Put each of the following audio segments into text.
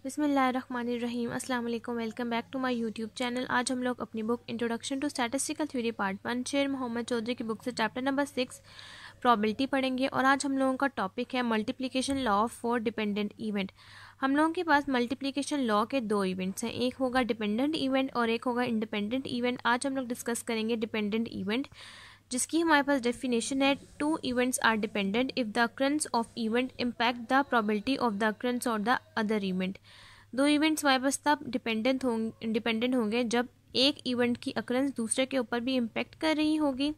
बिस्मिल्लाहिर्रहमानिर्रहीम। अस्सलाम वालेकुम। Welcome back to my YouTube channel. आज हम लोग अपनी book introduction to statistical theory part 1 Sher Mohammad Chaudhary की बुक से चैप्टर नंबर 6 प्रोबेबिलिटी पढ़ेंगे। और आज हम लोगों का टॉपिक है multiplication law for dependent event. हम लोगों के पास मल्टीप्लिकेशन लॉ के दो इवेंट्स हैं, एक होगा डिपेंडेंट इवेंट और एक होगा इंडिपेंडेंट इवेंट। आज हम लोग डिस्कस करेंगे डिपेंडेंट इवेंट, जिसकी हमारे पास डेफिनेशन है, two events are dependent if the occurrence of event impact the probability of the occurrence और द अदर इवेंट। दो इवेंट्स हमारे पास तब इंडिपेंडेंट होंगे जब एक इवेंट की अक्ररेंस दूसरे के ऊपर भी इम्पैक्ट कर रही होगी।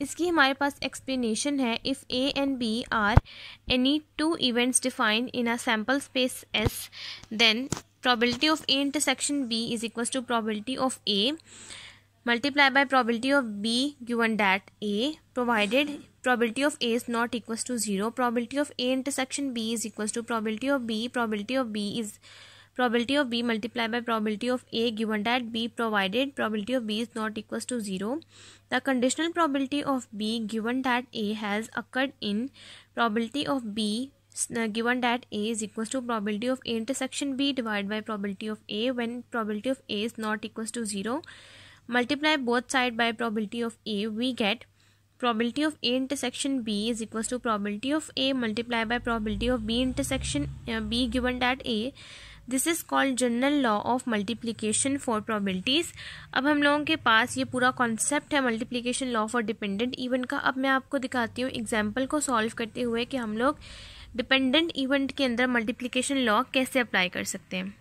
इसकी हमारे पास एक्सप्लेनेशन है, if A and B are any two events defined in a sample space S, then probability of A intersection B is equals to probability of A multiply by probability of B given that A, provided probability of A is not equals to 0. Probability of A intersection B is equals to probability of B. Probability of B is probability of B multiplied by probability of A given that B, provided probability of B is not equals to 0. The conditional probability of B given that A has occurred in probability of B given that A is equals to probability of A intersection B divided by probability of A when probability of A is not equals to 0. Multiply both sides by probability of A, we get probability of A intersection B is equals to probability of A multiplied by probability of B intersection B given that A. This is called general law of multiplication for probabilities. अब हम लोगों के पास ये पूरा concept है multiplication law for dependent event का। अब मैं आपको दिखाती हूँ एग्जाम्पल को सॉल्व करते हुए कि हम लोग डिपेंडेंट इवेंट के अंदर मल्टीप्लिकेशन लॉ कैसे अप्लाई कर सकते हैं।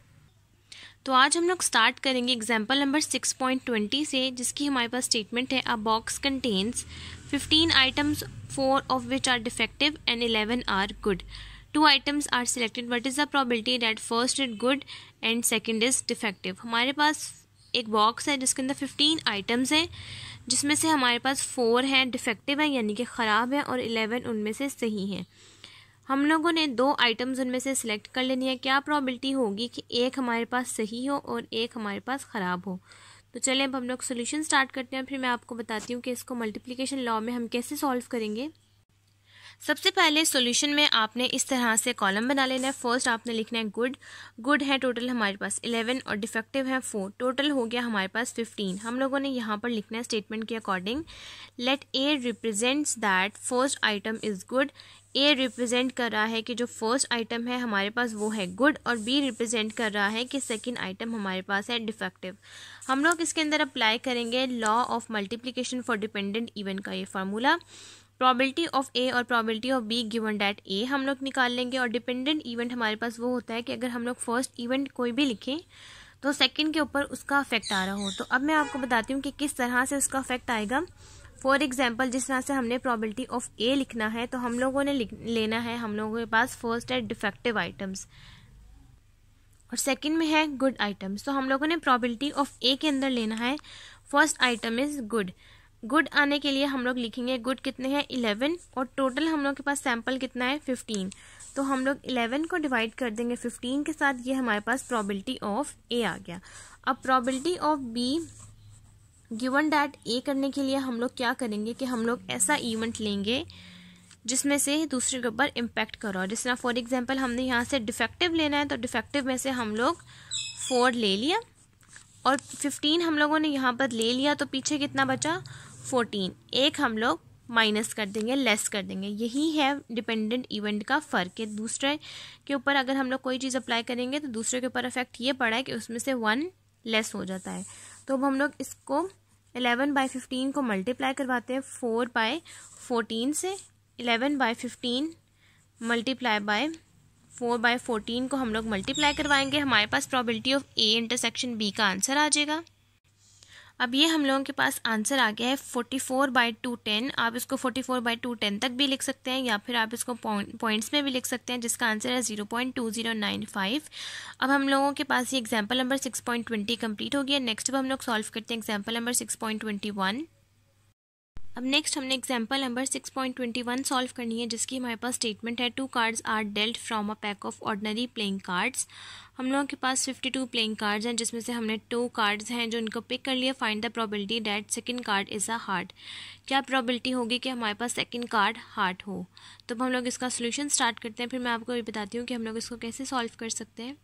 तो आज हम लोग स्टार्ट करेंगे एग्जाम्पल नंबर 6.20 से, जिसकी हमारे पास स्टेटमेंट है, a box contains 15 items 4 of which are defective and 11 are good. 2 items are selected, what is the probability that first is good and second is defective. हमारे पास एक बॉक्स है जिसके अंदर 15 आइटम्स हैं, जिसमें से हमारे पास 4 हैं डिफेक्टिव हैं यानी कि ख़राब हैं और 11 उनमें से सही हैं। हम लोगों ने 2 आइटम्स उनमें से सिलेक्ट कर लेनी है। क्या प्रोबेबिलिटी होगी कि एक हमारे पास सही हो और एक हमारे पास ख़राब हो। तो चलें अब हम लोग सोल्यूशन स्टार्ट करते हैं, फिर मैं आपको बताती हूँ कि इसको मल्टीप्लिकेशन लॉ में हम कैसे सॉल्व करेंगे। सबसे पहले सॉल्यूशन में आपने इस तरह से कॉलम बना लेना है। फर्स्ट आपने लिखना है गुड है टोटल हमारे पास 11 और डिफेक्टिव है 4, टोटल हो गया हमारे पास 15। हम लोगों ने यहाँ पर लिखना है स्टेटमेंट के according, let A represents that first item is good. A represent कर रहा है कि जो फर्स्ट आइटम है हमारे पास वो है गुड, और बी रिप्रेजेंट कर रहा है कि सेकंड आइटम हमारे पास है डिफेक्टिव। हम लोग इसके अंदर अप्लाई करेंगे law of multiplication for dependent event का ये फार्मूला। प्रोबेबिलिटी ऑफ ए और probability of B given that A हम लोग निकाल लेंगे। और डिपेंडेंट इवेंट हमारे पास वो होता है कि अगर हम लोग फर्स्ट इवेंट कोई भी लिखें तो सेकंड के ऊपर उसका अफेक्ट आ रहा हो। तो अब मैं आपको बताती हूँ कि किस तरह से उसका अफेक्ट आएगा। फॉर एग्जाम्पल, जिस तरह से हमने प्रोबेबिलिटी ऑफ ए लिखना है तो हम लोगों ने लेना है, हम लोगों के पास फर्स्ट है डिफेक्टिव आइटम्स और सेकंड में है गुड आइटम्स। तो हम लोगों ने प्रोबेबिलिटी ऑफ ए के अंदर लेना है, first item is good. Good आने के लिए हम लोग लिखेंगे गुड कितने हैं 11 और टोटल हम लोग के पास सैंपल कितना है 15। तो हम लोग 11 को डिवाइड कर देंगे 15 के साथ, ये हमारे पास प्रोबेबिलिटी ऑफ ए आ गया। अब probability of B given that A करने के लिए हम लोग क्या करेंगे कि हम लोग ऐसा इवेंट लेंगे जिसमें से दूसरे के ऊपर इम्पैक्ट कर रहा हो। जिस तरह फॉर एग्जांपल हमने यहाँ से डिफेक्टिव लेना है तो डिफेक्टिव में से हम लोग 4 ले लिया और 15 हम लोगों ने यहाँ पर ले लिया, तो पीछे कितना बचा 14। एक हम लोग माइनस कर देंगे, लेस कर देंगे। यही है डिपेंडेंट इवेंट का फ़र्क है। दूसरे के ऊपर अगर हम लोग कोई चीज़ अप्लाई करेंगे तो दूसरे के ऊपर इफेक्ट ये पड़ा है कि उसमें से 1 लेस हो जाता है। तो अब हम लोग इसको 11/15 को मल्टीप्लाई करवाते हैं 4/14 से। 11/15 मल्टीप्लाई बाय 4/14 को हम लोग मल्टीप्लाई करवाएंगे, हमारे पास probability of A intersection B का आंसर आ जाएगा। अब ये हम लोगों के पास आंसर आ गया है 44/210। आप इसको 44/210 तक भी लिख सकते हैं या फिर आप इसको पॉइंट्स में भी लिख सकते हैं, जिसका आंसर है 0.2095। अब हम लोगों के पास ये एग्जाम्पल नंबर 6.20 कंप्लीट हो गया। नेक्स्ट अब हम लोग सॉल्व करते हैं एग्जाम्पल नंबर 6.21। अब नेक्स्ट हमने एग्जाम्पल नंबर 6.21 सॉल्व करनी है, जिसकी हमारे पास स्टेटमेंट है, 2 cards are dealt from a pack of ordinary playing cards. हम लोगों के पास 52 प्लेइंग कार्ड्स हैं, जिसमें से हमने 2 कार्ड्स हैं जो इनको पिक कर लिया। Find the probability that second card is a heart. क्या प्रोबेबिलिटी होगी कि हमारे पास सेकंड कार्ड हार्ट हो। तो हम लोग इसका सोल्यूशन स्टार्ट करते हैं, फिर मैं आपको ये बताती हूँ कि हम लोग इसको कैसे सॉल्व कर सकते हैं।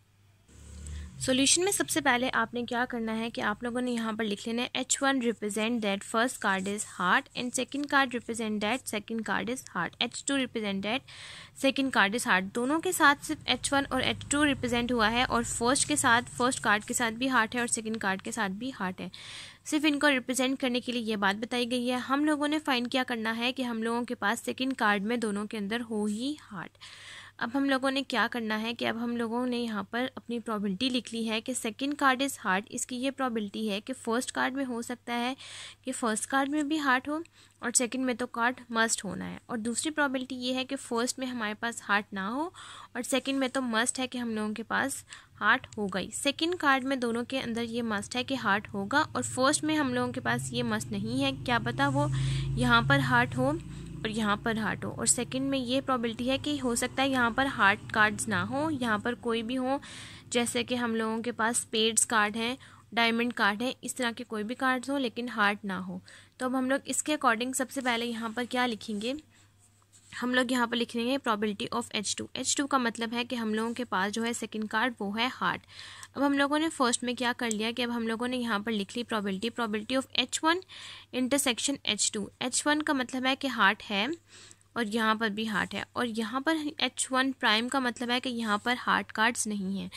सॉल्यूशन में सबसे पहले आपने क्या करना है कि आप लोगों ने यहाँ पर लिख लेना है H1 represent that first card is heart and second card represent that second card is heart, H2 represent that second card is heart. दोनों के साथ सिर्फ H1 और H2 रिप्रेजेंट हुआ है और फर्स्ट कार्ड के साथ भी हार्ट है और सेकंड कार्ड के साथ भी हार्ट है। सिर्फ इनको रिप्रेजेंट करने के लिए ये बात बताई गई है। हम लोगों ने फाइंड क्या करना है कि हम लोगों के पास सेकंड कार्ड में दोनों के अंदर हो ही हार्ट। अब हम लोगों ने क्या करना है कि अब हम लोगों ने यहाँ पर अपनी प्रोबेबिलिटी लिख ली है कि सेकंड कार्ड इज़ हार्ट। इसकी ये प्रोबेबिलिटी है कि फर्स्ट कार्ड में हो सकता है कि फर्स्ट कार्ड में भी हार्ट हो और सेकंड में तो कार्ड मस्ट होना है, और दूसरी प्रोबेबिलिटी ये है कि फर्स्ट में हमारे पास हार्ट ना हो और सेकंड में तो मस्ट है कि हम लोगों के पास हार्ट होगा ही। सेकंड कार्ड में दोनों के अंदर ये मस्ट है कि हार्ट होगा और फर्स्ट में हम लोगों के पास ये मस्ट नहीं है, क्या पता वो यहाँ पर हार्ट हो और यहाँ पर हार्ट हो। और सेकंड में ये प्रोबेबिलिटी है कि हो सकता है यहाँ पर हार्ट कार्ड्स ना हो, यहाँ पर कोई भी हो, जैसे कि हम लोगों के पास स्पेड्स कार्ड हैं, डायमंड कार्ड है, इस तरह के कोई भी कार्ड्स हो लेकिन हार्ट ना हो। तो अब हम लोग इसके अकॉर्डिंग सबसे पहले यहाँ पर क्या लिखेंगे, हम लोग यहाँ पर लिख लेंगे प्रोबेबिलिटी ऑफ H2। H2 का मतलब है कि हम लोगों के पास जो है सेकंड कार्ड वो है हार्ट। अब हम लोगों ने फर्स्ट में क्या कर लिया कि अब हम लोगों ने यहाँ पर लिख ली probability of H1 intersection H2। H1 का मतलब है कि हार्ट है और यहाँ पर भी हार्ट है, और यहाँ पर H1 प्राइम का मतलब है कि यहाँ पर हार्ट कार्ड्स नहीं हैं।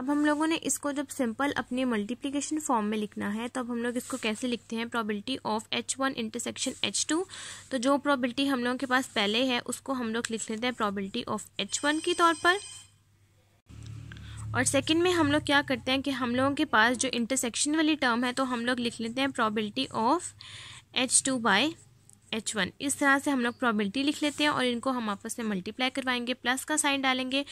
अब हम लोगों ने इसको जब सिंपल अपने मल्टीप्लिकेशन फॉर्म में लिखना है तो अब हम लोग इसको कैसे लिखते हैं, probability of H1 intersection H2। तो जो प्रोबेबिलिटी हम लोगों के पास पहले है उसको हम लोग लिख लेते हैं प्रोबेबिलिटी ऑफ H1 के तौर पर, और सेकंड में हम लोग क्या करते हैं कि हम लोगों के पास जो इंटरसेक्शन वाली टर्म है तो हम लोग लिख लेते हैं probability of H2 by H1। इस तरह से हम लोग प्रोबेबिलिटी लिख लेते हैं और इनको हम आपस में मल्टीप्लाई करवाएंगे, प्लस का साइन डालेंगे,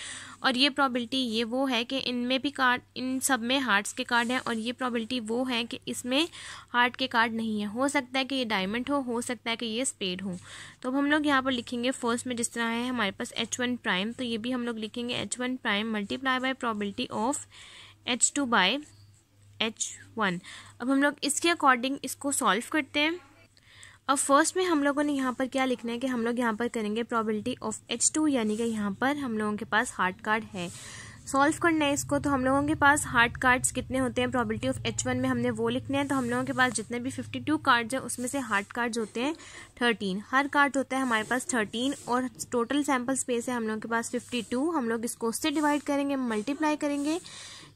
और ये प्रोबेबिलिटी ये वो है कि इनमें भी कार्ड, इन सब में हार्ट्स के कार्ड हैं, और ये प्रोबेबिलिटी वो है कि इसमें हार्ट के कार्ड नहीं है। हो सकता है कि ये डायमंड हो सकता है कि ये स्पेड हो। तो अब हम लोग यहाँ पर लिखेंगे फर्स्ट में जिस तरह है हमारे पास H1 प्राइम, तो ये भी हम लोग लिखेंगे H1 prime multiply by probability of H2 by H1। अब हम लोग इसके अकॉर्डिंग इसको सॉल्व करते हैं। अब फर्स्ट में हम लोगों ने यहाँ पर क्या लिखना है कि हम लोग यहाँ पर करेंगे प्रोबेबिलिटी ऑफ H2, यानी कि यहाँ पर हम लोगों के पास हार्ट कार्ड है। सॉल्व करना है इसको, तो हम लोगों के पास हार्ट कार्ड्स कितने होते हैं, प्रोबेबिलिटी ऑफ H1 में हमने वो लिखने हैं। तो हम लोगों के पास जितने भी 52 कार्ड्स हैं उसमें से हार्ट कार्ड्स होते हैं 13। हर कार्ड होता है हमारे पास 13 और टोटल सैम्पल स्पेस है हम लोगों के पास 52। हम लोग इसको उससे डिवाइड करेंगे, मल्टीप्लाई करेंगे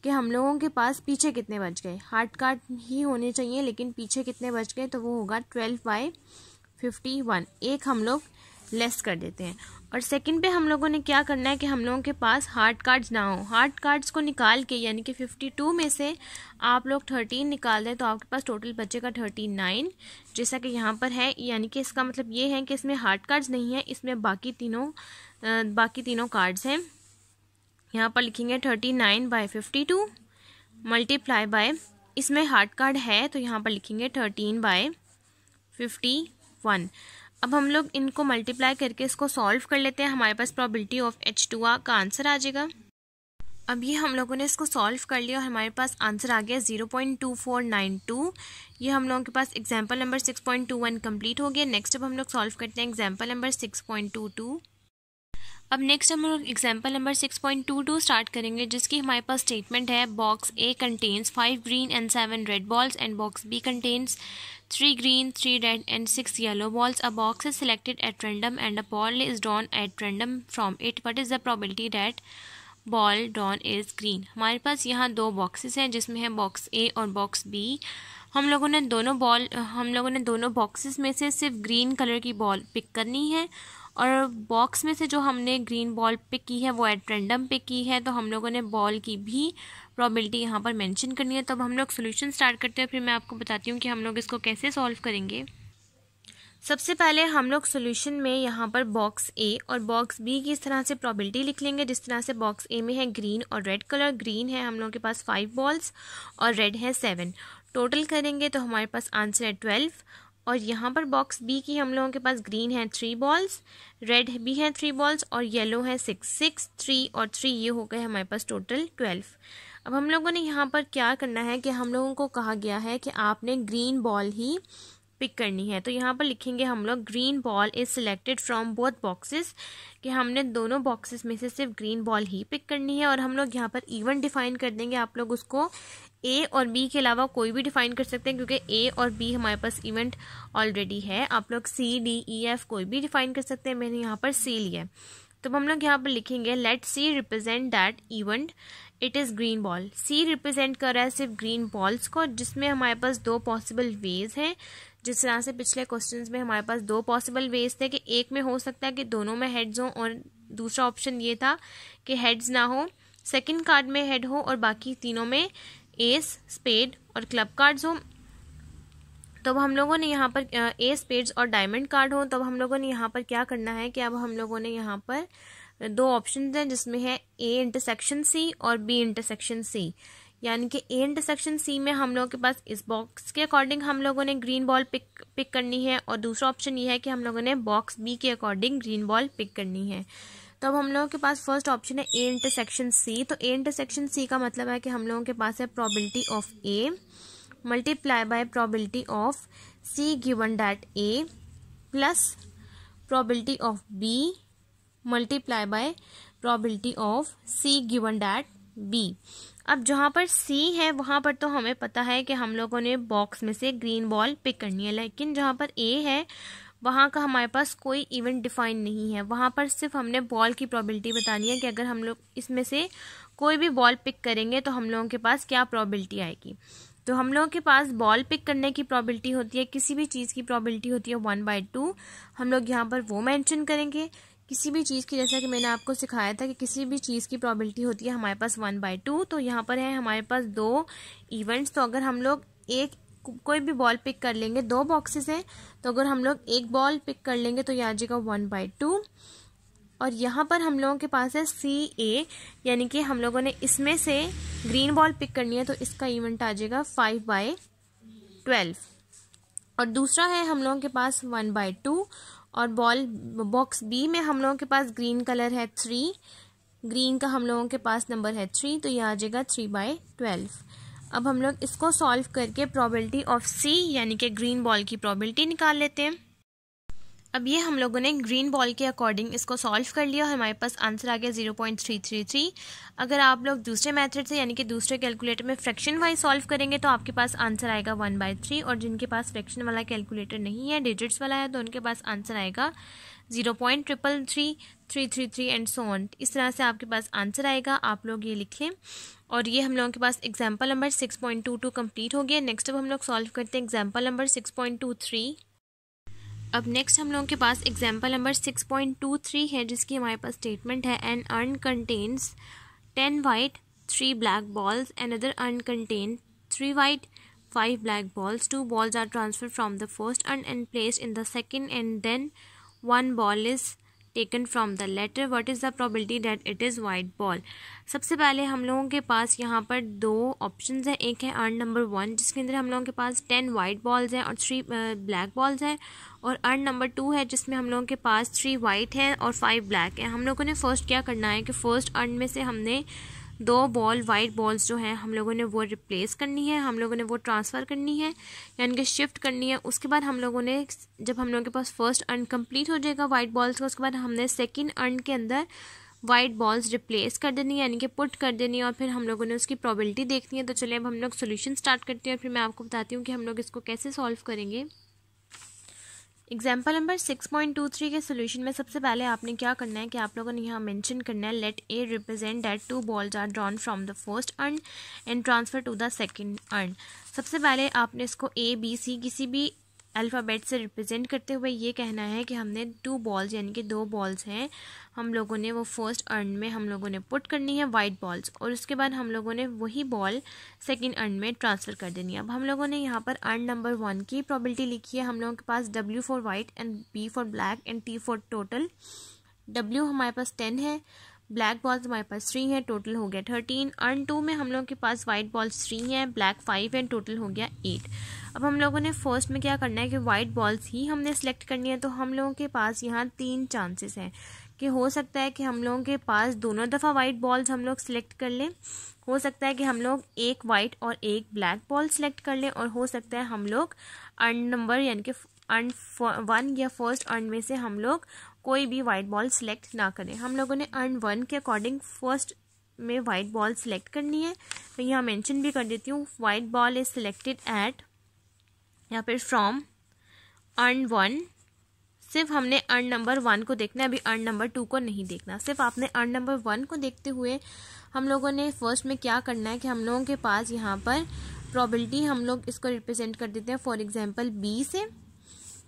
कि हम लोगों के पास पीछे कितने बच गए। हार्ट कार्ड ही होने चाहिए लेकिन पीछे कितने बच गए, तो वो होगा 12/51। एक हम लोग लेस कर देते हैं। और सेकंड पे हम लोगों ने क्या करना है कि हम लोगों के पास हार्ट कार्ड्स ना हो। हार्ट कार्ड्स को निकाल के, यानी कि 52 में से आप लोग 13 निकाल दें तो आपके पास टोटल बचेगा 39, जैसा कि यहाँ पर है। यानी कि इसका मतलब ये है कि इसमें हार्ट कार्ड्स नहीं है, इसमें बाकी तीनों कार्ड्स हैं। यहाँ पर लिखेंगे 39/52 मल्टीप्लाई बाय, इसमें हार्ट कार्ड है तो यहाँ पर लिखेंगे 13/51। अब हम लोग इनको मल्टीप्लाई करके इसको सॉल्व कर लेते हैं। हमारे पास प्रोबेबिलिटी ऑफ H2 का आंसर आ जाएगा। अब ये हम लोगों ने इसको सॉल्व कर लिया और हमारे पास आंसर आ गया 0.2492। ये हम लोगों के पास एग्जाम्पल नंबर 6.21 कंप्लीट हो गया। नेक्स्ट अब हम लोग सॉल्व करते हैं एग्जाम्पल नंबर 6.22। अब नेक्स्ट हम लोग एग्जाम्पल नंबर 6.22 स्टार्ट करेंगे, जिसकी हमारे पास स्टेटमेंट है box A contains 5 green and 7 red balls and box B contains 3 green, 3 red and 6 yellow balls. A box is selected at random and a ball is drawn at random from it. What is the probability that ball drawn is green? हमारे पास यहाँ दो boxes हैं जिसमें है box A और box B। हम लोगों ने दोनों बॉक्सेस में से सिर्फ ग्रीन कलर की बॉल पिक करनी है, और बॉक्स में से जो हमने ग्रीन बॉल पिक की है वो एट रैंडम पिक की है, तो हम लोगों ने बॉल की भी प्रोबेबिलिटी यहाँ पर मेंशन करनी है। तो अब हम लोग सोल्यूशन स्टार्ट करते हैं, फिर मैं आपको बताती हूँ कि हम लोग इसको कैसे सॉल्व करेंगे। सबसे पहले हम लोग सोल्यूशन में यहाँ पर बॉक्स A और बॉक्स B की इस तरह से प्रोबेबिलिटी लिख लेंगे। जिस तरह से बॉक्स A में है ग्रीन और रेड कलर, ग्रीन है हम लोगों के पास 5 बॉल्स और रेड है 7। टोटल करेंगे तो हमारे पास आंसर है 12। और यहाँ पर बॉक्स B की हम लोगों के पास ग्रीन है 3 बॉल्स, रेड भी है 3 बॉल्स और येलो है 6, 3 और 3 ये हो गए हमारे पास टोटल 12। अब हम लोगों ने यहाँ पर क्या करना है कि हम लोगों को कहा गया है कि आपने ग्रीन बॉल ही पिक करनी है। तो यहाँ पर लिखेंगे हम लोग green ball is selected from both boxes, कि हमने दोनों बॉक्सेस में से सिर्फ ग्रीन बॉल ही पिक करनी है। और हम लोग यहाँ पर इवन डिफाइन कर देंगे, आप लोग उसको ए और बी के अलावा कोई भी डिफाइन कर सकते हैं, क्योंकि ए और बी हमारे पास इवेंट ऑलरेडी है। आप लोग सी डी ई एफ कोई भी डिफाइन कर सकते हैं, मैंने यहाँ पर सी लिया है। तो हम लोग यहाँ पर लिखेंगे let C represent that event it is green ball. C represent कर रहा है सिर्फ ग्रीन बॉल्स को, जिसमें हमारे पास दो पॉसिबल वेज हैं। जिस तरह से पिछले क्वेश्चंस में हमारे पास दो पॉसिबल वेज थे कि एक में हो सकता है कि दोनों में हेड्स हों, और दूसरा ऑप्शन ये था कि हेड्स ना हो, सेकंड कार्ड में हेड हो और बाकी तीनों में एस, स्पेड और क्लब कार्ड्स हो। तो हम लोगों ने यहाँ पर ए, स्पेड्स और डायमंड कार्ड हो। तो हम लोगों ने यहाँ पर क्या करना है कि अब हम लोगों ने यहाँ पर दो ऑप्शन हैं, जिसमें है ए इंटरसेक्शन सी और बी इंटरसेक्शन सी। यानी कि ए इंटरसेक्शन सी में हम लोगों के पास इस बॉक्स के अकॉर्डिंग हम लोगों ने ग्रीन बॉल पिक करनी है, और दूसरा ऑप्शन ये है कि हम लोगों ने बॉक्स बी के अकॉर्डिंग ग्रीन बॉल पिक करनी है। तो अब हम लोगों के पास फर्स्ट ऑप्शन है ए इंटरसेक्शन सी। तो ए इंटरसेक्शन सी का मतलब है कि हम लोगों के पास है probability of A multiply by probability of C given that A plus probability of B multiply by probability of C given that B. अब जहाँ पर सी है वहाँ पर तो हमें पता है कि हम लोगों ने बॉक्स में से ग्रीन बॉल पिक करनी है, लेकिन जहाँ पर ए है वहाँ का हमारे पास कोई इवेंट डिफाइन नहीं है। वहाँ पर सिर्फ हमने बॉल की प्रोबेबिलिटी बतानी है कि अगर हम लोग इसमें से कोई भी बॉल पिक करेंगे तो हम लोगों के पास क्या प्रोबेबिलिटी आएगी। तो हम लोगों के पास बॉल पिक करने की प्रोबेबिलिटी होती है, किसी भी चीज़ की प्रोबेबिलिटी होती है 1/2। हम लोग यहाँ पर वो मेंशन करेंगे। किसी भी चीज़ की, जैसा कि मैंने आपको सिखाया था कि किसी भी चीज़ की प्रोबेबिलिटी होती है हमारे पास 1/2। तो यहाँ पर है हमारे पास दो इवेंट्स। तो अगर हम लोग कोई भी बॉल पिक कर लेंगे, दो बॉक्सेस हैं, तो अगर हम लोग एक बॉल पिक कर लेंगे तो यह आ जाएगा 1/2। और यहाँ पर हम लोगों के पास है सी ए, यानी कि हम लोगों ने इसमें से ग्रीन बॉल पिक करनी है, तो इसका इवेंट आ जाएगा 5/12। और दूसरा है हम लोगों के पास 1/2, और बॉक्स बी में हम लोगों के पास ग्रीन कलर है 3, ग्रीन का हम लोगों के पास नंबर है 3, तो यह आ जाएगा 3/12। अब हम लोग इसको सॉल्व करके प्रोबेबिलिटी ऑफ सी यानी कि ग्रीन बॉल की प्रोबेबिलिटी निकाल लेते हैं। अब ये हम लोगों ने ग्रीन बॉल के अकॉर्डिंग इसको सॉल्व कर लिया, हमारे पास आंसर आ गया 0.333। अगर आप लोग दूसरे मेथड से यानी कि दूसरे कैलकुलेटर में फ्रैक्शन वाइज सॉल्व करेंगे तो आपके पास आंसर आएगा 1/3, और जिनके पास फ्रैक्शन वाला कैलकुलेटर नहीं है, डिजिट्स वाला है, तो उनके पास आंसर आएगा 0.333 एंड सो ऑन। इस तरह से आपके पास आंसर आएगा, आप लोग ये लिख लें। और ये हम लोगों के पास एग्जाम्पल नंबर 6.22 कंप्लीट हो गया। नेक्स्ट अब हम लोग सॉल्व करते हैं एग्जाम्पल नंबर 6.23। अब नेक्स्ट हम लोगों के पास एग्जाम्पल नंबर 6.23 है, जिसकी हमारे पास स्टेटमेंट है an urn contains 10 white 3 black balls, another urn contains 3 white 5 black balls. 2 balls are transferred from the first urn and placed in the second, and then 1 ball is taken from the latter. What is the probability that it is white ball? सबसे पहले हम लोगों के पास यहाँ पर दो options हैं। एक है अर्न नंबर 1, जिसके अंदर हम लोगों के पास 10 वाइट बॉल्स हैं और 3 ब्लैक बॉल्स हैं, और अर्न नंबर 2 है जिसमें हम लोगों के पास 3 वाइट हैं और 5 ब्लैक हैं। हम लोगों ने फर्स्ट क्या करना है कि फर्स्ट अर्न में से हमने 2 वाइट बॉल्स जो हैं हम लोगों ने वो रिप्लेस करनी है, हम लोगों ने वो ट्रांसफ़र करनी है, यानी कि शिफ्ट करनी है। उसके बाद हम लोगों ने, जब हम लोगों के पास फर्स्ट अर्न कंप्लीट हो जाएगा वाइट बॉल्स का, उसके बाद हमने सेकंड अर्न के अंदर वाइट बॉल्स रिप्लेस कर देनी है, यानी कि पुट कर देनी है, और फिर हम लोगों ने उसकी प्रोबेबिलिटी देखनी है। तो चलिए अब हम लोग सोल्यूशन स्टार्ट करते हैं, और फिर मैं आपको बताती हूँ कि हम लोग इसको कैसे सॉल्व करेंगे। एग्जाम्पल नंबर 6.23 के सोल्यूशन में सबसे पहले आपने क्या करना है कि आप लोगों ने यहाँ मेंशन करना है let A represent that 2 balls are drawn from the first urn and transfer to the second urn. सबसे पहले आपने इसको ए बी सी किसी भी अल्फ़ाबेट से रिप्रेजेंट करते हुए ये कहना है कि हमने 2 balls यानी कि 2 balls हैं, हम लोगों ने वो फर्स्ट अर्न में हम लोगों ने पुट करनी है वाइट बॉल्स, और उसके बाद हम लोगों ने वही बॉल सेकंड अर्न में ट्रांसफ़र कर देनी है। अब हम लोगों ने यहाँ पर अर्न नंबर 1 की प्रोबेबिलिटी लिखी है। हम लोगों के पास W for white and B for black and T for total. W हमारे पास 10 है, ब्लैक बॉल्स हमारे पास 3 है, टोटल हो गया 13। अर्न 2 में हम लोगों के पास वाइट बॉल्स 3 हैं, ब्लैक 5 है, टोटल हो गया 8। अब हम लोगों ने फर्स्ट में क्या करना है कि वाइट बॉल्स ही हमने सेलेक्ट करनी है। तो हम लोगों के पास यहाँ 3 चांसेस हैं कि हो सकता है कि हम लोगों के पास दोनों दफ़ा वाइट बॉल्स हम लोग सिलेक्ट कर लें, हो सकता है कि हम लोग एक वाइट और एक ब्लैक बॉल सिलेक्ट कर लें, और हो सकता है हम लोग अर्न नंबर यानी कि अर्न 1 या फर्स्ट अर्न में से हम लोग कोई भी वाइट बॉल सिलेक्ट ना करें। हम लोगों ने अर्न 1 के अकॉर्डिंग फर्स्ट में वाइट बॉल सिलेक्ट करनी है। मैं यहाँ मेंशन भी कर देती हूँ, white ball is selected eight या फिर फ्रॉम अर्न 1। सिर्फ हमने अर्न नंबर 1 को देखना है, अभी अर्न नंबर 2 को नहीं देखना। सिर्फ आपने अर्न नंबर 1 को देखते हुए हम लोगों ने फर्स्ट में क्या करना है कि हम लोगों के पास यहाँ पर प्रोबेबिलिटी हम लोग इसको रिप्रेजेंट कर देते हैं फॉर एग्जांपल बी से।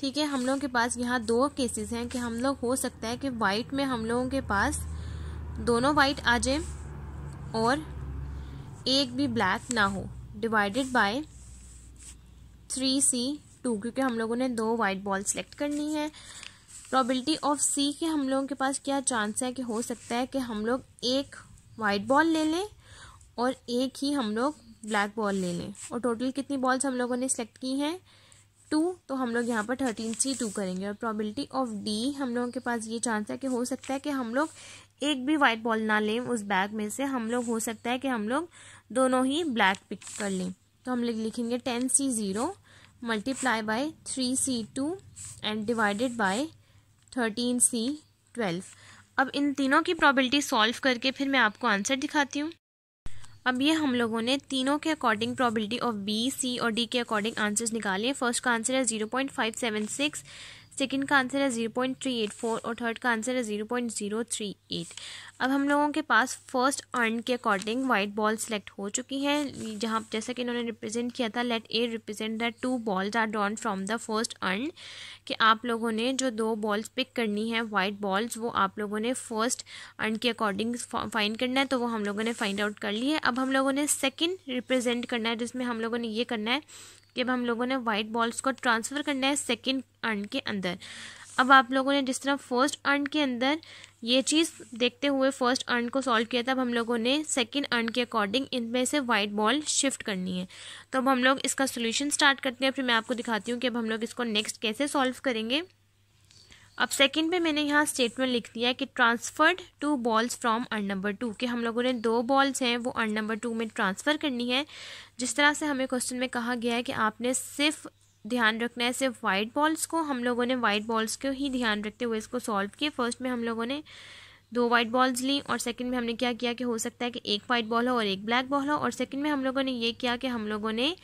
ठीक है, हम लोगों के पास यहाँ दो केसेस हैं कि हम लोग हो सकता है कि वाइट में हम लोगों के पास दोनों वाइट आ जाए और एक भी ब्लैक ना हो, डिवाइडेड बाय 3C2, क्योंकि हम लोगों ने दो वाइट बॉल सेलेक्ट करनी है। प्रोबेबिलिटी ऑफ सी के हम लोगों के पास क्या चांस है कि हो सकता है कि हम लोग एक वाइट बॉल ले लें और एक ही हम लोग ब्लैक बॉल ले लें, और टोटल कितनी बॉल्स हम लोगों ने सेलेक्ट की हैं 2, तो हम लोग यहाँ पर 13C2 करेंगे। और प्रोबेबिलिटी ऑफ डी हम लोगों के पास ये चांस है कि हो सकता है कि हम लोग एक भी वाइट बॉल ना लें उस बैग में से, हम लोग हो सकता है कि हम लोग दोनों ही ब्लैक पिक कर लें। तो हम लोग लिखेंगे 10C0 multiply by 3C2 and divided by 13C12। अब इन तीनों की प्रोबेबिलिटी सॉल्व करके फिर मैं आपको आंसर दिखाती हूँ। अब ये हम लोगों ने तीनों के अकॉर्डिंग प्रोबेबिलिटी ऑफ बी, सी और डी के अकॉर्डिंग आंसर्स निकाले हैं। फर्स्ट का आंसर है 0.576, सेकंड का आंसर है 0.384 और थर्ड का आंसर है 0.038। अब हम लोगों के पास फर्स्ट अर्न के अकॉर्डिंग वाइट बॉल सेलेक्ट हो चुकी हैं, जहाँ जैसा कि इन्होंने रिप्रेजेंट किया था, let A represent that 2 balls are drawn from the first urn, कि आप लोगों ने जो 2 बॉल्स पिक करनी है वाइट बॉल्स, वो आप लोगों ने फर्स्ट अर्न के अकॉर्डिंग फाइंड करना है, तो वो हम लोगों ने फाइंड आउट कर ली है। अब हम लोगों ने सेकेंड रिप्रेजेंट करना है, जिसमें हम लोगों ने ये करना है कि अब हम लोगों ने वाइट बॉल्स को ट्रांसफ़र करना है सेकंड अर्न के अंदर। अब आप लोगों ने जिस तरह फर्स्ट अर्न के अंदर ये चीज़ देखते हुए फर्स्ट अर्न को सॉल्व किया था, अब हम लोगों ने सेकंड अर्न के अकॉर्डिंग इनमें से वाइट बॉल शिफ्ट करनी है। तो अब हम लोग इसका सोल्यूशन स्टार्ट करते हैं, फिर मैं आपको दिखाती हूँ कि अब हम लोग इसको नेक्स्ट कैसे सॉल्व करेंगे। अब सेकंड पे मैंने यहाँ स्टेटमेंट लिख दिया है कि transferred 2 balls from earn number 2, कि हम लोगों ने 2 बॉल्स हैं वो अर्न नंबर 2 में ट्रांसफ़र करनी है। जिस तरह से हमें क्वेश्चन में कहा गया है कि आपने सिर्फ ध्यान रखना है सिर्फ वाइट बॉल्स को, हम लोगों ने वाइट बॉल्स को ही ध्यान रखते हुए इसको सॉल्व किया। फर्स्ट में हम लोगों ने 2 वाइट बॉल्स ली और सेकंड में हमने क्या किया कि हो सकता है कि एक वाइट बॉल हो और एक ब्लैक बॉल हो, और सेकंड में हम लोगों ने ये किया कि हम लोगों ने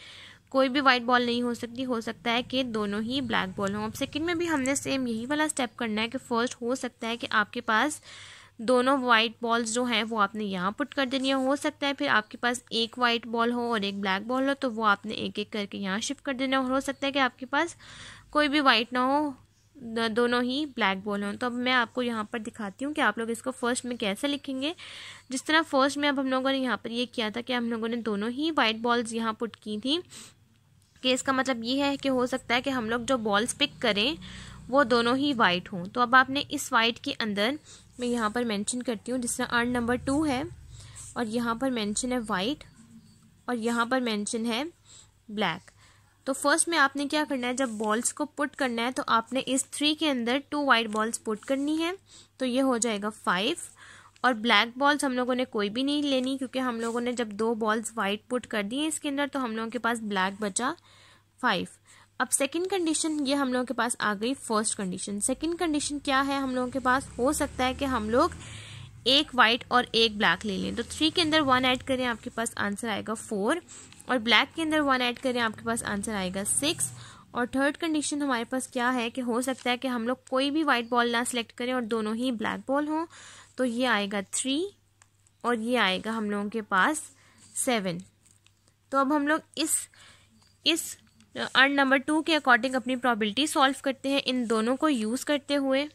कोई भी वाइट बॉल नहीं हो सकती, हो सकता है कि दोनों ही ब्लैक बॉल हों। अब सेकंड में भी हमने सेम यही वाला स्टेप करना है कि फर्स्ट हो सकता है कि आपके पास दोनों वाइट बॉल्स जो हैं वो आपने यहाँ पुट कर देनी है, हो सकता है फिर आपके पास एक वाइट बॉल हो और एक ब्लैक बॉल हो, तो वो आपने एक एक करके यहाँ शिफ्ट कर देना, और हो सकता है कि आपके पास कोई भी वाइट ना हो, दोनों ही ब्लैक बॉल हों। तो अब मैं आपको यहाँ पर दिखाती हूँ कि आप लोग इसको फर्स्ट में कैसे लिखेंगे। जिस तरह फर्स्ट में अब हम लोगों ने यहाँ पर ये किया था कि हम लोगों ने दोनों ही वाइट बॉल्स यहाँ पुट की थी, कि इसका मतलब ये है कि हो सकता है कि हम लोग जो बॉल्स पिक करें वो दोनों ही वाइट हों। तो अब आपने इस वाइट के अंदर, मैं यहाँ पर मेंशन करती हूँ, जिस तरह अर्न नंबर 2 है और यहाँ पर मेंशन है वाइट और यहाँ पर मेंशन है ब्लैक। तो फर्स्ट में आपने क्या करना है, जब बॉल्स को पुट करना है तो आपने इस 3 के अंदर 2 वाइट बॉल्स पुट करनी है, तो ये हो जाएगा 5। और ब्लैक बॉल्स हम लोगों ने कोई भी नहीं लेनी, क्योंकि हम लोगों ने जब 2 बॉल्स वाइट पुट कर दी है इसके अंदर, तो हम लोगों के पास ब्लैक बचा 5। अब सेकंड कंडीशन ये हम लोगों के पास आ गई फर्स्ट कंडीशन। सेकंड कंडीशन क्या है हम लोगों के पास, हो सकता है कि हम लोग एक वाइट और एक ब्लैक ले लें, तो 3 के अंदर 1 ऐड करें, आपके पास आंसर आएगा 4, और ब्लैक के अंदर 1 ऐड करें, आपके पास आंसर आएगा 6। और थर्ड कंडीशन हमारे पास क्या है कि हो सकता है कि हम लोग कोई भी वाइट बॉल ना सिलेक्ट करें और दोनों ही ब्लैक बॉल हों, तो ये आएगा 3 और ये आएगा हम लोगों के पास 7। तो अब हम लोग इस अर्न नंबर 2 के अकॉर्डिंग अपनी प्रोबेबिलिटी सॉल्व करते हैं इन दोनों को यूज़ करते हुए।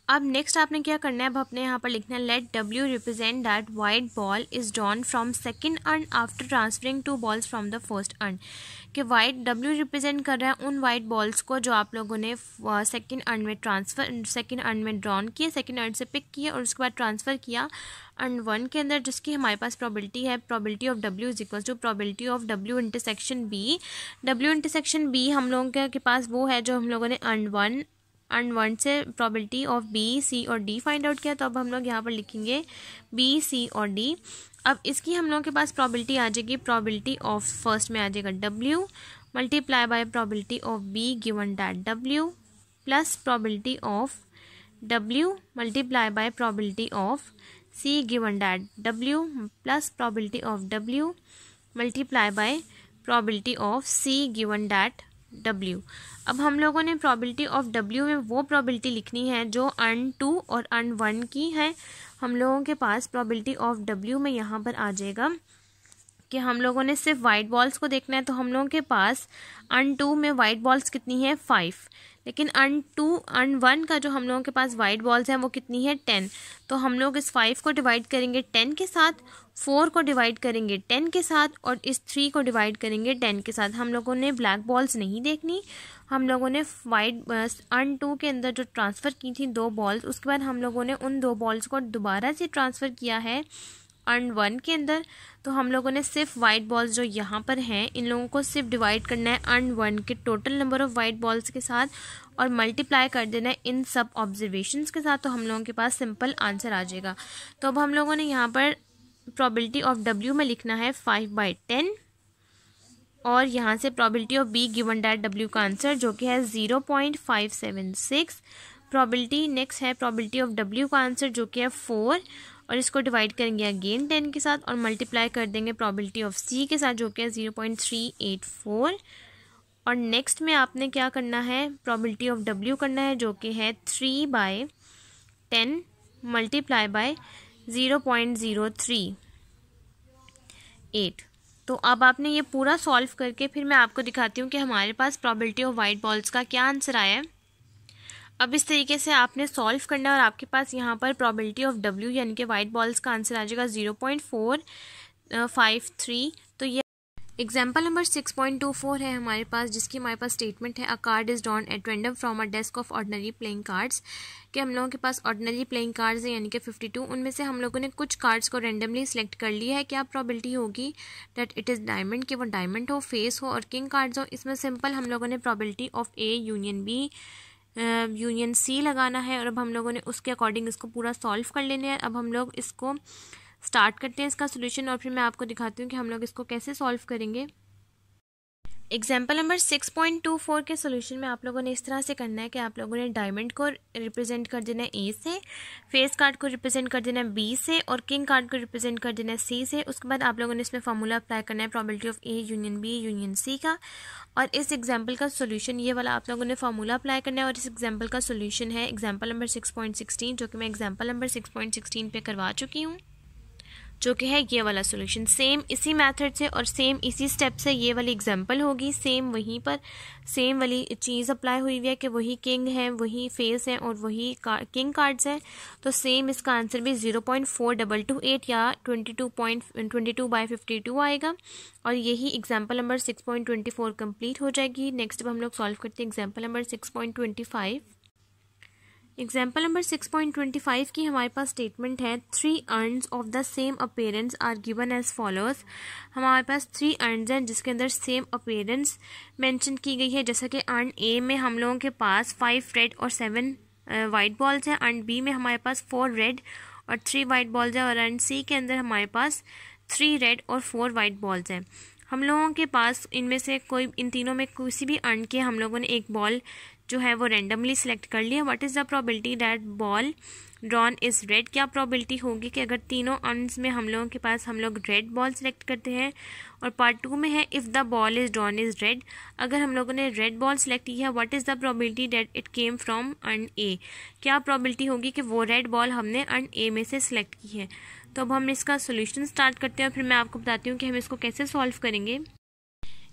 अब नेक्स्ट आपने क्या करना है, अब अपने यहाँ पर लिखना है let W represent that white ball is drawn from second urn after transferring 2 balls from the first urn, कि वाइट W रिप्रेजेंट कर रहा है उन वाइट बॉल्स को जो आप लोगों ने सेकंड अर्न में ड्रॉन किए, सेकंड अर्न से पिक किए और उसके बाद ट्रांसफ़र किया अर्न 1 के अंदर, जिसकी हमारे पास प्रोबेबिलिटी है probability of W is equal to probability of W intersection B। W intersection B हम लोगों के पास वो है जो हम लोगों ने अर्न अर्न 1 से प्रोबेबिलिटी ऑफ बी, सी और डी फाइंड आउट किया, तो अब हम लोग यहाँ पर लिखेंगे बी, सी और डी। अब इसकी हम लोगों के पास प्रोबेबिलिटी आ जाएगी, प्रोबेबिलिटी ऑफ फर्स्ट में आ जाएगा W multiply by probability of B given that W plus probability of W multiply by probability of C given that W plus probability of W multiply by probability of C given that W। अब हम लोगों ने probability of W में वो probability लिखनी है जो earn 2 और अर्न 1 की है। हम लोगों के पास प्रोबेबिलिटी ऑफ W में यहाँ पर आ जाएगा कि हम लोगों ने सिर्फ वाइट बॉल्स को देखना है, तो हम लोगों के पास अर्न 2 में वाइट बॉल्स कितनी है 5, लेकिन अर्न 1 का जो हम लोगों के पास वाइट बॉल्स हैं वो कितनी है 10। तो हम लोग इस 5 को डिवाइड करेंगे 10 के साथ, 4 को डिवाइड करेंगे 10 के साथ और इस 3 को डिवाइड करेंगे 10 के साथ। हम लोगों ने ब्लैक बॉल्स नहीं देखनी, हम लोगों ने वाइट अर्न 2 के अंदर जो ट्रांसफ़र की थी 2 बॉल्स, उसके बाद हम लोगों ने उन 2 बॉल्स को दोबारा से ट्रांसफ़र किया है अर्न 1 के अंदर। तो हम लोगों ने सिर्फ वाइट बॉल्स जो यहाँ पर हैं इन लोगों को सिर्फ डिवाइड करना है अर्न 1 के total number of white balls के साथ और मल्टीप्लाई कर देना है इन सब ऑब्जर्वेशंस के साथ, तो हम लोगों के पास सिंपल आंसर आ जाएगा। तो अब हम लोगों ने यहाँ पर प्रोबेबिलिटी ऑफ W में लिखना है 5/10 और यहाँ से probability of B given that W का आंसर जो कि है 0.576। प्रोबेबिलिटी नेक्स्ट है प्रोबेबिलिटी ऑफ W का आंसर जो कि है 4 और इसको डिवाइड करेंगे अगेन 10 के साथ और मल्टीप्लाई कर देंगे प्रोबेबिलिटी ऑफ C के साथ जो कि है 0.384। और नेक्स्ट में आपने क्या करना है, प्रोबेबिलिटी ऑफ W करना है जो कि है 3/10 मल्टीप्लाई बाय 0.038। तो अब आपने ये पूरा सॉल्व करके फिर मैं आपको दिखाती हूँ कि हमारे पास प्रोबेबिलिटी ऑफ वाइट बॉल्स का क्या आंसर आया है। अब इस तरीके से आपने सॉल्व करना है और आपके पास यहाँ पर प्रोबेबिलिटी ऑफ W यानी कि वाइट बॉल्स का आंसर आ जाएगा 0.453। तो ये एग्जाम्पल नंबर 6.24 है हमारे पास, जिसकी हमारे पास स्टेटमेंट है अ card is drawn at random from a desk of ordinary playing cards. कि हम लोगों के पास ऑर्डिनरी प्लेइंग कार्ड्स हैं यानी कि 52, उनमें से हम लोगों ने कुछ कार्ड्स को रैंडमली सिलेक्ट कर लिया है। क्या प्रोबेबिलिटी होगी दैट इट इज़ डायमंड, कि वो डायमंड हो, फेस हो और किंग कार्ड्स हो। इसमें सिंपल हम लोगों ने probability of A union B union C लगाना है और अब हम लोगों ने उसके अकॉर्डिंग इसको पूरा सॉल्व कर लेना है। अब हम लोग इसको स्टार्ट करते हैं इसका सोल्यूशन और फिर मैं आपको दिखाती हूँ कि हम लोग इसको कैसे सॉल्व करेंगे। एग्जाम्पल नंबर 6.24 के सोल्यूशन में आप लोगों ने इस तरह से करना है कि आप लोगों ने डायमंड को रिप्रेजेंट कर देना है A से, फेस कार्ड को रिप्रेजेंट कर देना है B से और किंग कार्ड को रिप्रेजेंट कर देना है C से। उसके बाद आप लोगों ने इसमें फार्मूला अप्लाई करना है probability of A union B union C का। और इस एग्जाम्पल का सोल्यूशन ये वाला आप लोगों ने फार्मूला अप्लाई करना है और इस एग्जाम्पल का सोल्यूशन है एग्जाम्पल नंबर 6.16 जो कि मैं एग्जाम्पल नंबर 6.16 पे करवा चुकी हूँ, जो कि है ये वाला सोल्यूशन। सेम इसी मेथड से और सेम इसी स्टेप से ये वाली एग्जांपल होगी, सेम वहीं पर सेम वाली चीज़ अप्लाई हुई हुई है कि वही किंग है, वही फेस है और वही किंग कार्ड्स हैं। तो सेम इसका आंसर भी 0.4228 या 22/52 आएगा और यही एग्जांपल नंबर 6.24 कंप्लीट हो जाएगी। नेक्स्ट अब हम लोग सॉल्व करते हैं एग्जांपल नंबर 6.25। एग्जाम्पल नंबर 6.25 की हमारे पास स्टेटमेंट है 3 urns of the same appearance are given as followers. हमारे पास 3 अर्न्स हैं जिसके अंदर सेम अपीयरेंस मेंशन की गई है। जैसा कि अर्न A में हम लोगों के पास 5 रेड और 7 वाइट बॉल्स हैं, अर्न B में हमारे पास 4 रेड और 3 वाइट बॉल्स हैं और अर्न C के अंदर हमारे पास 3 रेड और 4 वाइट बॉल्स हैं। हम लोगों के पास इनमें से कोई इन तीनों में किसी भी अर्न के हम लोगों ने एक बॉल जो है वो रैंडमली सिलेक्ट कर लिया। What is the probability that ball drawn is red. क्या प्रोबेबिलिटी होगी कि अगर तीनों अर्न्स में हम लोगों के पास हम लोग रेड बॉल सिलेक्ट करते हैं। और पार्ट 2 में है if the ball is drawn is red. अगर हम लोगों ने रेड बॉल सिलेक्ट की है what is the probability that it came from earn A। क्या प्रोबेबिलिटी होगी कि वो रेड बॉल हमने अर्न A में से सिलेक्ट की है। तो अब हम इसका सोल्यूशन स्टार्ट करते हैं और फिर मैं आपको बताती हूँ कि हम इसको कैसे सॉल्व करेंगे।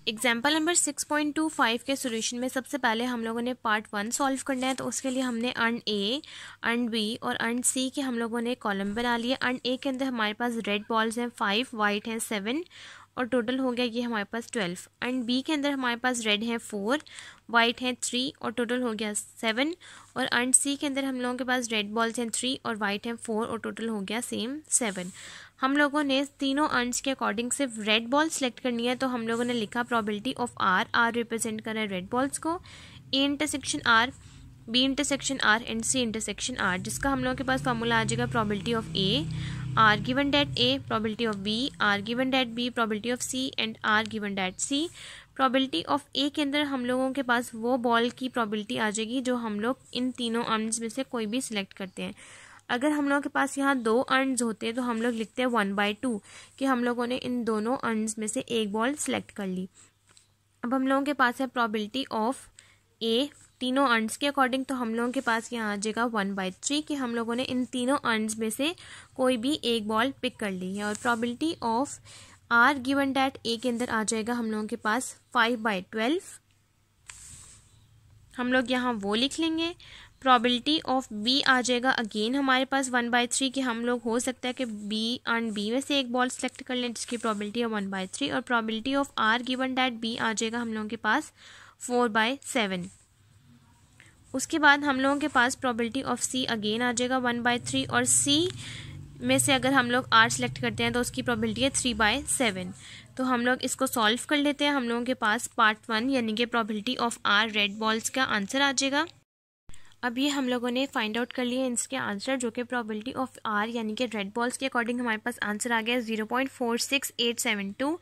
एग्जाम्पल नंबर 6.25 के सोल्यूशन में सबसे पहले हम लोगों ने पार्ट 1 सॉल्व करना है। तो उसके लिए हमने अर्न A, अर्न B और अर्न C के हम लोगों ने कॉलम बना लिया। अर्न A के अंदर हमारे पास रेड बॉल्स हैं 5, वाइट हैं 7 और टोटल हो गया ये हमारे पास 12। अर्न B के अंदर हमारे पास रेड हैं 4, वाइट हैं 3 और टोटल हो गया 7। और अर्न C के अंदर हम लोगों के पास रेड बॉल्स हैं 3 और वाइट हैं 4 और टोटल हो गया सेम 7। हम लोगों ने तीनों अर्न्स के अकॉर्डिंग सिर्फ रेड बॉल सेलेक्ट करनी है। तो हम लोगों ने लिखा प्रोबेबिलिटी ऑफ R रिप्रेजेंट कर रहा है रेड बॉल्स को, A intersection R B intersection R and C intersection R, जिसका हम लोगों के पास फॉर्मूला आ जाएगा probability of A R given that A, probability of B R given that B, probability of C and R given that C. Probability of A के अंदर हम लोगों के पास वो बॉल की प्रोबेबिलिटी आ जाएगी जो हम लोग इन तीनों अर्न्स में से कोई भी सिलेक्ट करते हैं। अगर हम लोगों के पास यहाँ 2 अर्न्स होते हैं तो हम लोग लिखते हैं 1/2 कि हम लोगों ने इन दोनों अर्न्स में से एक बॉल सिलेक्ट कर ली। अब हम लोगों के पास है प्रोबेबिलिटी ऑफ ए तीनों अर्न्स के अकॉर्डिंग, तो हम लोगों के पास यहाँ आ जाएगा 1/3 कि हम लोगों ने इन तीनों अर्न्स में से कोई भी एक बॉल पिक कर ली है। और probability of R given that A के अंदर आ जाएगा हम लोगों के पास 5/12, हम लोग यहाँ वो लिख लेंगे। प्रोबेबिलिटी ऑफ बी आ जाएगा अगेन हमारे पास 1/3 कि हम लोग हो सकता है कि बी में से एक बॉल सेलेक्ट कर लें जिसकी प्रोबेबिलिटी है 1/3। और probability of R given that B आ जाएगा हम लोगों के पास 4/7। उसके बाद हम लोगों के पास प्रोबेबिलिटी ऑफ सी अगेन आ जाएगा 1/3 और सी में से अगर हम लोग आर सेलेक्ट करते हैं तो उसकी प्रोबेबिलिटी है 3/7। तो हम लोग इसको सॉल्व कर लेते हैं। हम लोगों के पास पार्ट 1 यानी कि probability of R red balls का आंसर आ जाएगा। अब ये हम लोगों ने फाइंड आउट कर लिए इसके आंसर, जो कि प्रोबेबिलिटी ऑफ आर यानी कि रेड बॉल्स के अकॉर्डिंग हमारे पास आंसर आ गया 0.46872।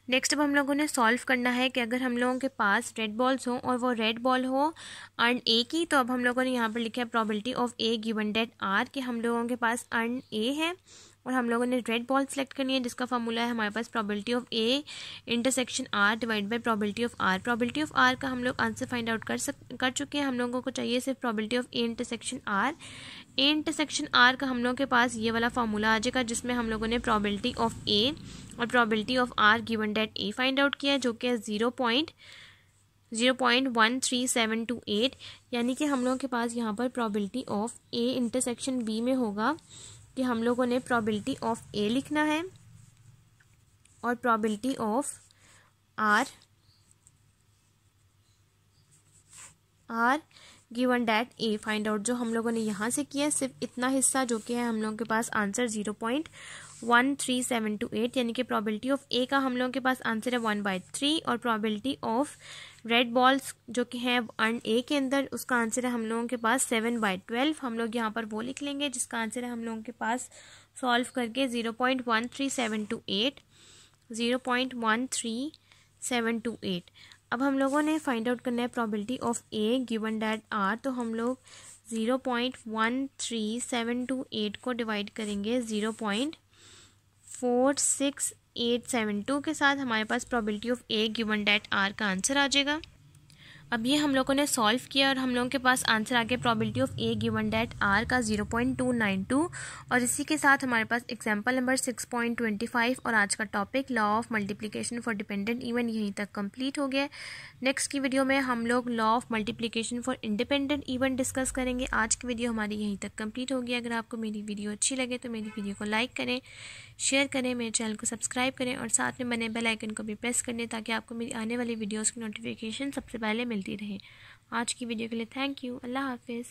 नेक्स्ट अब हम लोगों ने सॉल्व करना है कि अगर हम लोगों के पास रेड बॉल्स हो और वो रेड बॉल हो अर्न ए की, तो अब हम लोगों ने यहाँ पर लिखा है probability of A given that R कि हम लोगों के पास अर्न ए है और हम लोगों ने रेड बॉल सेलेक्ट करनी है जिसका फॉर्मूला है हमारे पास probability of A intersection R divide by probability of R. Probability of R का हम लोग आंसर फाइंड आउट कर चुके हैं। हम लोगों को चाहिए सिर्फ probability of A intersection R. A intersection R का हम लोगों के पास ये वाला फॉर्मूला आ जाएगा जिसमें हम लोगों ने प्रोबेबिलिटी ऑफ ए और probability of R given that A find out किया है, जो कि 0.13728, यानी कि हम लोगों के पास यहाँ पर probability of A intersection B में होगा कि हम लोगों ने प्रोबेबिलिटी ऑफ ए लिखना है और probability of R given that A find out जो हम लोगों ने यहाँ से किया है, सिर्फ इतना हिस्सा जो कि है हम लोगों के पास आंसर 0.13728, यानी कि प्रोबेबिलिटी ऑफ ए का हम लोगों के पास आंसर है 1/3 और प्रोबेबिलिटी ऑफ रेड बॉल्स जो कि है अर्न ए के अंदर उसका आंसर है हम लोगों के पास 7/12। हम लोग यहाँ पर वो लिख लेंगे जिसका आंसर है हम लोगों के पास सॉल्व करके 0.13728। अब हम लोगों ने फाइंड आउट करना है probability of A given that R, तो हम लोग 0.13728 को डिवाइड करेंगे 0.46872 के साथ, हमारे पास probability of A given that R का आंसर आ जाएगा। अब ये हम लोगों ने सॉल्व किया और हम लोगों के पास आंसर आ गया probability of A given that R का 0.292। और इसी के साथ हमारे पास एग्जाम्पल नंबर 6.25 और आज का topic law of multiplication for dependent even यहीं तक कंप्लीट हो गया। नेक्स्ट की वीडियो में हम लोग law of multiplication for independent even discuss करेंगे। आज की वीडियो हमारी यहीं तक कंप्लीट होगी। अगर आपको मेरी वीडियो अच्छी लगे तो मेरी वीडियो को लाइक करें, शेयर करें, मेरे चैनल को सब्सक्राइब करें और साथ में बने बेल आइकन को भी प्रेस कर दें ताकि आपको मेरी आने वाली वीडियोस की नोटिफिकेशन सबसे पहले मिलती रहे। आज की वीडियो के लिए थैंक यू। अल्लाह हाफिज़।